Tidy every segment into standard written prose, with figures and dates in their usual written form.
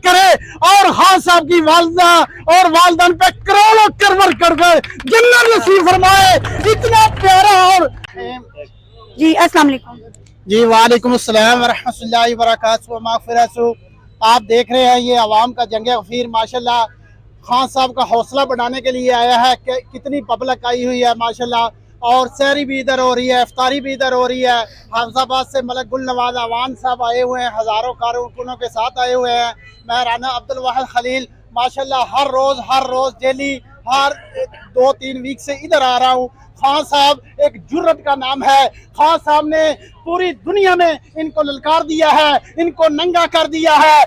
کرے اور خان صاحب کی والدہ اور والدین پہ کروڑوں کرور کر گئے جنت نصیب فرمائے. اتنا پیارا. اور جی السلام علیکم. جی وعلیکم السلام ورحمۃ اللہ وبرکاتہ و مغفرت. آپ دیکھ رہے ہیں یہ عوام کا جنگ غفیر ماشاءاللہ خان صاحب کا حوصلہ بڑھانے کے لیے آیا ہے. کہ کتنی پبلک آئی ہوئی ہے ماشاءاللہ, اور سحری بھی ادھر ہو رہی ہے, افطاری بھی ادھر ہو رہی ہے. حافظ آباد سے ملک گل نواز اعوان صاحب آئے ہوئے ہیں, ہزاروں کارکنوں کے ساتھ آئے ہوئے ہیں. میں رانا عبد الواحد خلیل ماشاءاللہ ہر روز ڈیلی ہر 2-3 ویک سے ادھر آ رہا ہوں. خان صاحب ایک جرت کا نام ہے. خان صاحب نے پوری دنیا میں ان کو للکار دیا ہے, ان کو ننگا کر دیا ہے.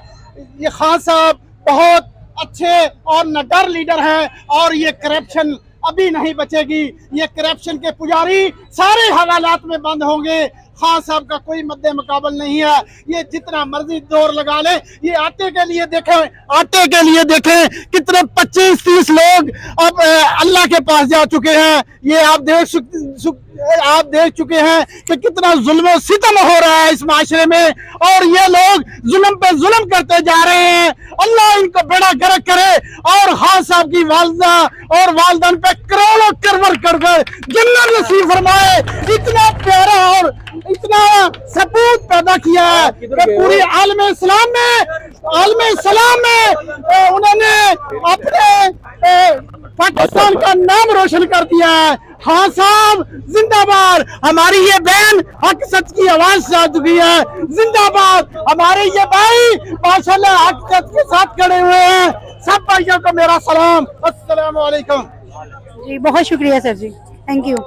یہ خان صاحب بہت اچھے اور نڈر لیڈر ہیں, اور یہ کرپشن ابھی نہیں بچے گی. یہ کرپشن کے پجاری سارے حوالات میں بند ہوں گے. خان صاحب کا کوئی مد مقابل نہیں ہے. یہ جتنا مرضی زور لگا لے. یہ آٹے کے لیے دیکھیں کتنے 25-30 لوگ اب اللہ کے پاس جا چکے ہیں. یہ آپ دیکھ چکے ہیں کہ کتنا ظلم و ستم ہو رہا ہے اس معاشرے میں, اور یہ لوگ ظلم پہ ظلم کرتے جا رہے ہیں. اللہ ان کو بیڑا گرک کرے اور خان صاحب کی والدہ اور والدین پہ کروڑوں کرور کر گئے جنت نصیب فرمائے. اتنا پیارا اور اتنا سپوت پیدا کیا ہے کہ پوری عالم اسلام میں انہوں نے اپنے پاکستان کا نام روشن کر دیا ہے. خان صاحب زندہ باد. ہماری یہ بہن حق سچ کی آواز سے آ چکی ہے. زندہ باد. ہمارے یہ بھائی ماشاءاللہ حق سچ کے ساتھ کھڑے ہوئے ہیں. سب بھائیوں کو میرا سلام. السلام علیکم. جی بہت شکریہ سر جی, تھینک یو.